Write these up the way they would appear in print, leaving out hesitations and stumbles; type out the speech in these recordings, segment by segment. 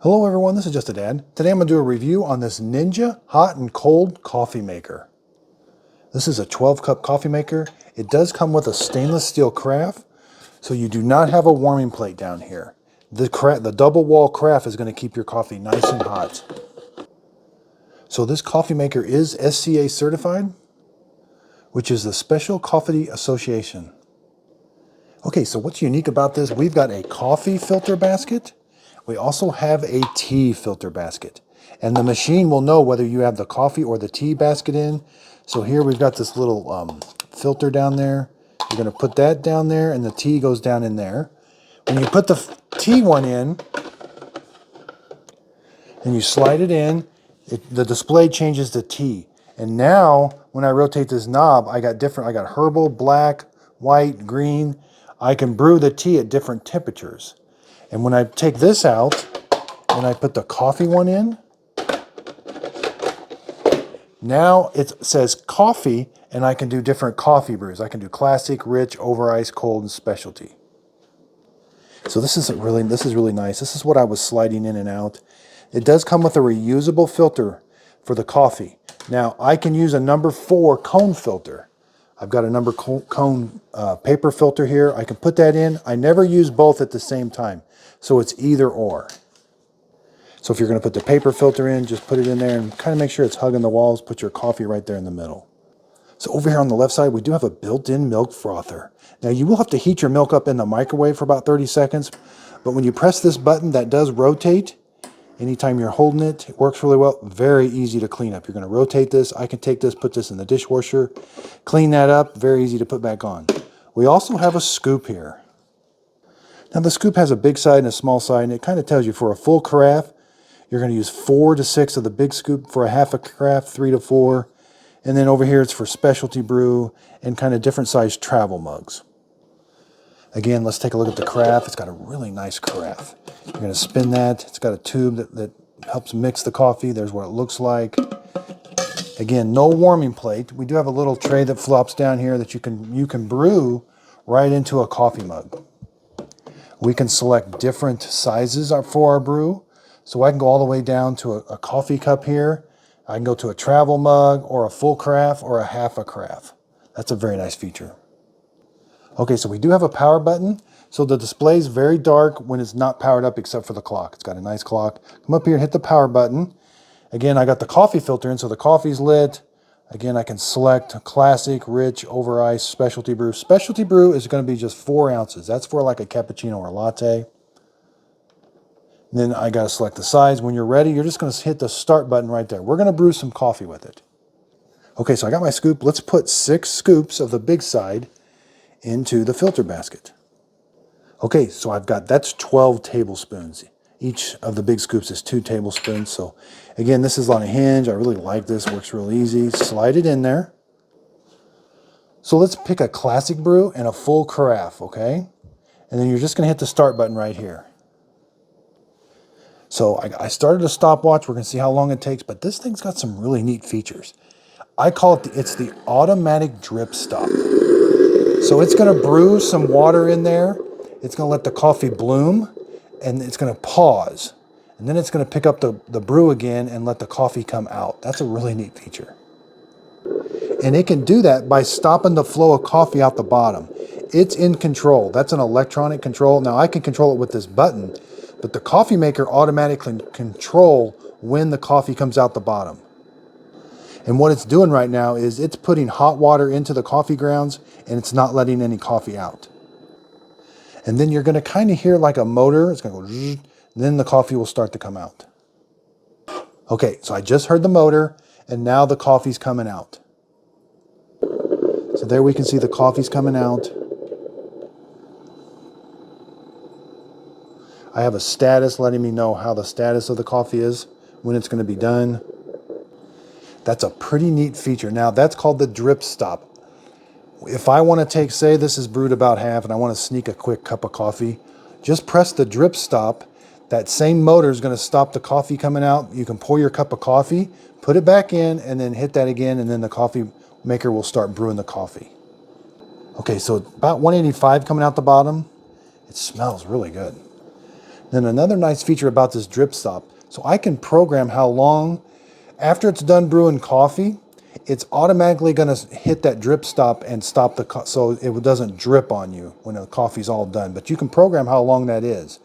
Hello everyone, this is Just a Dad. Today I'm going to do a review on this Ninja hot and cold coffee maker. This is a 12-cup coffee maker. It does come with a stainless steel carafe, so you do not have a warming plate down here. The double wall carafe is going to keep your coffee nice and hot. So this coffee maker is SCA certified, which is the Special Coffee Association. Okay, so what's unique about this? We've got a coffee filter basket. We also have a tea filter basket. And the machine will know whether you have the coffee or the tea basket in. So here we've got this little filter down there. You're going to put that down there and the tea goes down in there. When you put the tea one in and you slide it in, the display changes to tea. And now when I rotate this knob, I got herbal, black, white, green. I can brew the tea at different temperatures. And when I take this out and I put the coffee one in, now it says coffee and I can do different coffee brews. I can do classic, rich, over ice, cold, and specialty. So this is really nice. This is what I was sliding in and out. It does come with a reusable filter for the coffee. Now I can use a number 4 cone filter. I've got a number cone paper filter here. I can put that in. I never use both at the same time. So it's either or. So if you're going to put the paper filter in, just put it in there and kind of make sure it's hugging the walls. Put your coffee right there in the middle. So over here on the left side, we do have a built-in milk frother. Now you will have to heat your milk up in the microwave for about 30 seconds. But when you press this button, that does rotate. Anytime you're holding it, it works really well. Very easy to clean up. You're going to rotate this. I can take this, put this in the dishwasher, clean that up. Very easy to put back on. We also have a scoop here. Now the scoop has a big side and a small side, and it kind of tells you for a full carafe, you're going to use 4 to 6 of the big scoop. For a half a carafe, 3 to 4. And then over here it's for specialty brew and kind of different sized travel mugs. Again, let's take a look at the carafe. It's got a really nice carafe. You're going to spin that. It's got a tube that helps mix the coffee. There's what it looks like. Again, no warming plate. We do have a little tray that flops down here that you can brew right into a coffee mug. We can select different sizes for our brew. So I can go all the way down to a coffee cup here. I can go to a travel mug or a full carafe or a half a carafe. That's a very nice feature. Okay, so we do have a power button. So the display is very dark when it's not powered up except for the clock. It's got a nice clock. Come up here and hit the power button. Again, I got the coffee filter in, so the coffee's lit. Again, I can select classic, rich, over ice, specialty brew. Specialty brew is going to be just 4 ounces. That's for like a cappuccino or a latte. Then I got to select the size. When you're ready, you're just going to hit the start button right there. We're going to brew some coffee with it. Okay, so I got my scoop. Let's put 6 scoops of the big side into the filter basket. Okay, so that's 12 tablespoons. Each of the big scoops is 2 tablespoons. So again, this is on a hinge. I really like this. Works real easy. Slide it in there. So let's pick a classic brew and a full carafe, okay? And then you're just going to hit the start button right here. So I started a stopwatch. We're going to see how long it takes, but this thing's got some really neat features. I call it, it's the automatic drip stop. So it's going to brew some water in there. It's going to let the coffee bloom, and it's going to pause. And then it's going to pick up the brew again and let the coffee come out. That's a really neat feature. And it can do that by stopping the flow of coffee out the bottom. It's in control. That's an electronic control. Now I can control it with this button, but the coffee maker automatically control when the coffee comes out the bottom. And what it's doing right now is it's putting hot water into the coffee grounds and it's not letting any coffee out. And then you're going to kind of hear like a motor. It's going to go zzz, then the coffee will start to come out. Okay, so I just heard the motor and now the coffee's coming out. So there we can see the coffee's coming out. I have a status letting me know how the status of the coffee is, when it's going to be done. That's a pretty neat feature. Now that's called the drip stop. If I want to say this is brewed about half and I want to sneak a quick cup of coffee, just press the drip stop. That same motor is going to stop the coffee coming out. You can pour your cup of coffee, put it back in, and then hit that again, and then the coffee maker will start brewing the coffee. Okay, so about 185 coming out the bottom. It smells really good. Then another nice feature about this drip stop, so I can program how long, after it's done brewing coffee, it's automatically going to hit that drip stop and stop so it doesn't drip on you when the coffee's all done. But you can program how long that is.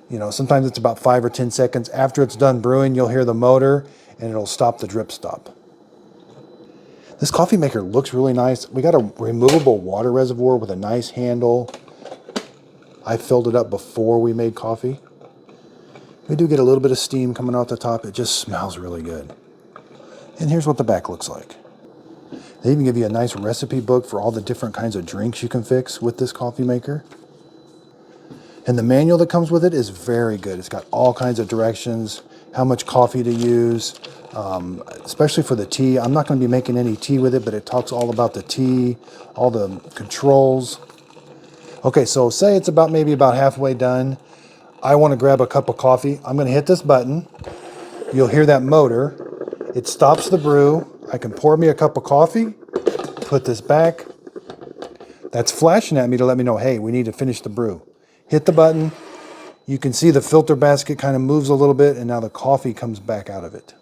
You know, sometimes it's about 5 or 10 seconds. After it's done brewing, you'll hear the motor and it'll stop the drip stop. This coffee maker looks really nice. We got a removable water reservoir with a nice handle. I filled it up before we made coffee. We do get a little bit of steam coming out the top. It just smells really good. And here's what the back looks like. They even give you a nice recipe book for all the different kinds of drinks you can fix with this coffee maker. And the manual that comes with it is very good. It's got all kinds of directions, how much coffee to use, especially for the tea. I'm not going to be making any tea with it, but it talks all about the tea, all the controls. Okay, so say it's maybe about halfway done. I want to grab a cup of coffee. I'm going to hit this button. You'll hear that motor. It stops the brew. I can pour me a cup of coffee, put this back. That's flashing at me to let me know, hey, we need to finish the brew. Hit the button. You can see the filter basket kind of moves a little bit, and now the coffee comes back out of it.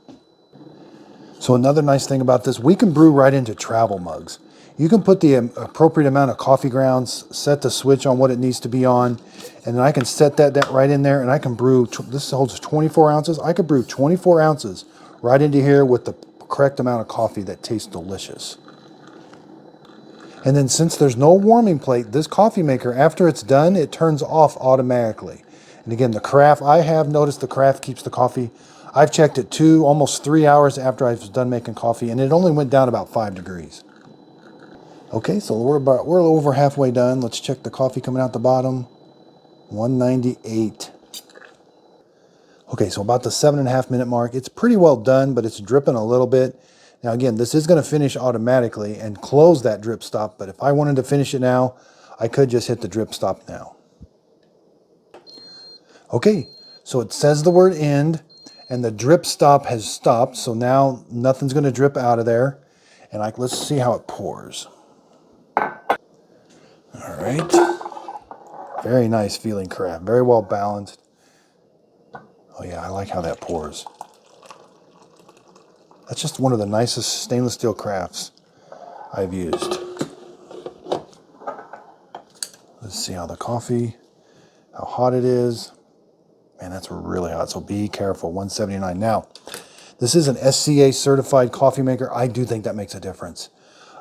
So another nice thing about this, we can brew right into travel mugs. You can put the appropriate amount of coffee grounds, set the switch on what it needs to be on, and then I can set that right in there, and I can brew, this holds 24 ounces. I could brew 24 ounces right into here with the correct amount of coffee that tastes delicious. And then since there's no warming plate, this coffee maker, after it's done, it turns off automatically. And again, the carafe, I have noticed the carafe keeps the coffee. I've checked it almost 3 hours after I was done making coffee, and it only went down about 5 degrees. Okay, so we're over halfway done. Let's check the coffee coming out the bottom. 198. Okay, so about the 7.5 minute mark. It's pretty well done, but it's dripping a little bit. Now again, this is going to finish automatically and close that drip stop, but if I wanted to finish it now, I could just hit the drip stop now. Okay, so it says the word end, and the drip stop has stopped, so now nothing's going to drip out of there. And let's see how it pours. All right. Very nice feeling carafe. Very well balanced. Oh yeah, I like how that pours. That's just one of the nicest stainless steel carafes I've used. Let's see how the coffee, how hot it is. Man, that's really hot, so be careful. 179. Now, this is an SCA certified coffee maker. I do think that makes a difference.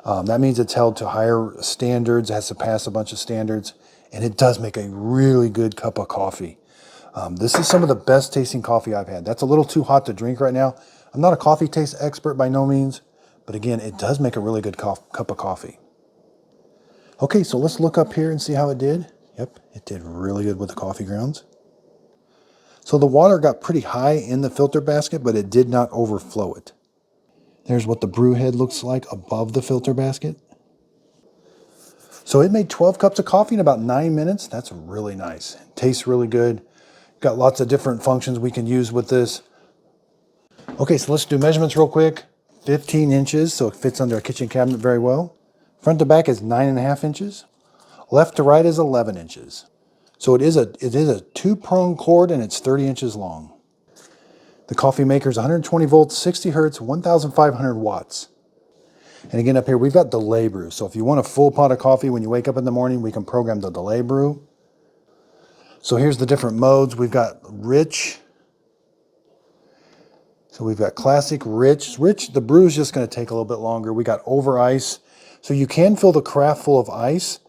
That means it's held to higher standards, it has to pass a bunch of standards, and it does make a really good cup of coffee. This is some of the best tasting coffee I've had. That's a little too hot to drink right now. I'm not a coffee taste expert by no means, but again, it does make a really good cup of coffee. Okay, so let's look up here and see how it did. Yep, it did really good with the coffee grounds. So the water got pretty high in the filter basket, but it did not overflow it. There's what the brew head looks like above the filter basket. So it made 12 cups of coffee in about 9 minutes. That's really nice. It tastes really good. Got lots of different functions we can use with this. Okay, so let's do measurements real quick. 15 inches, so it fits under a kitchen cabinet very well. Front to back is 9.5 inches. Left to right is 11 inches. So it is a 2-prong cord, and it's 30 inches long. The coffee maker is 120 volts, 60 hertz, 1,500 watts. And again, up here, we've got delay brew. So if you want a full pot of coffee when you wake up in the morning, we can program the delay brew. So here's the different modes. We've got rich. So we've got classic, rich. Rich, the brew is just going to take a little bit longer. We got over ice. So you can fill the carafe full of ice.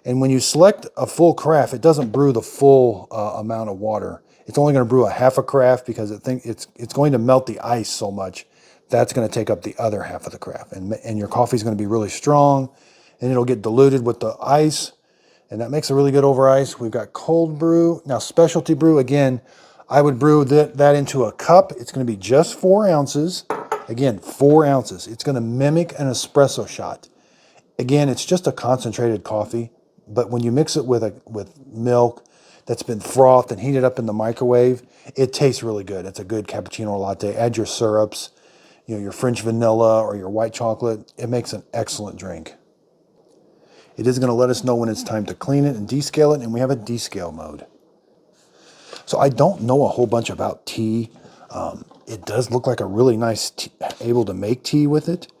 And when you select a full carafe, it doesn't brew the full amount of water. It's only going to brew a half a carafe because it's going to melt the ice so much. That's going to take up the other half of the carafe. And your coffee is going to be really strong, and it'll get diluted with the ice. And that makes a really good over ice. We've got cold brew. Now specialty brew, again, I would brew that into a cup. It's going to be just 4 ounces. Again, 4 ounces. It's going to mimic an espresso shot. Again, it's just a concentrated coffee, but when you mix it with milk that's been frothed and heated up in the microwave, it tastes really good. It's a good cappuccino or latte. Add your syrups, your French vanilla or your white chocolate. It makes an excellent drink. It is going to let us know when it's time to clean it and descale it, and we have a descale mode. So I don't know a whole bunch about tea. It does look like a really nice tea, able to make tea with it.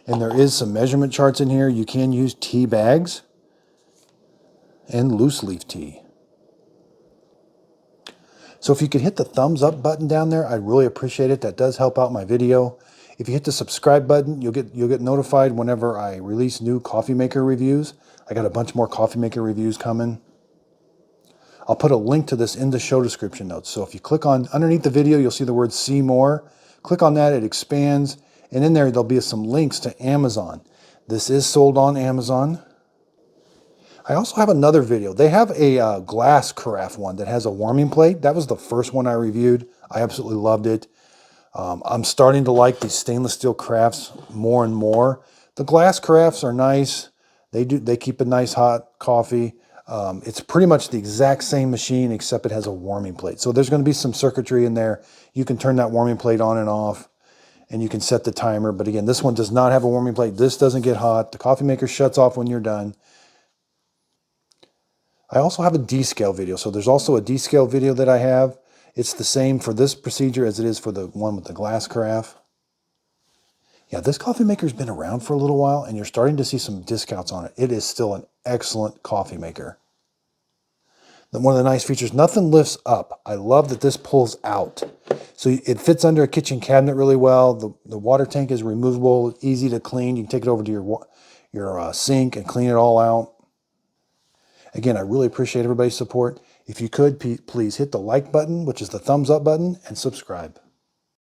And there is some measurement charts in here. You can use tea bags and loose leaf tea. So if you could hit the thumbs up button down there, I'd really appreciate it. That does help out my video. If you hit the subscribe button, you'll get notified whenever I release new coffee maker reviews. I got a bunch more coffee maker reviews coming. I'll put a link to this in the show description notes. So if you click on underneath the video, you'll see the word see more. Click on that, it expands. And in there, there'll be some links to Amazon. This is sold on Amazon. I also have another video. They have a glass carafe one that has a warming plate. That was the first one I reviewed. I absolutely loved it. I'm starting to like these stainless steel carafes more and more. The glass carafes are nice. They keep a nice hot coffee. It's pretty much the exact same machine except it has a warming plate. So there's going to be some circuitry in there. You can turn that warming plate on and off, and you can set the timer. But again, this one does not have a warming plate. This doesn't get hot. The coffee maker shuts off when you're done. I also have a descale video. So there's also a descale video that I have. It's the same for this procedure as it is for the one with the glass carafe. Yeah, this coffee maker's been around for a little while, and you're starting to see some discounts on it. It is still an excellent coffee maker. Then one of the nice features, nothing lifts up. I love that this pulls out. So it fits under a kitchen cabinet really well. The water tank is removable, easy to clean. You can take it over to your sink and clean it all out. Again, I really appreciate everybody's support. If you could, please hit the like button, which is the thumbs up button, and subscribe.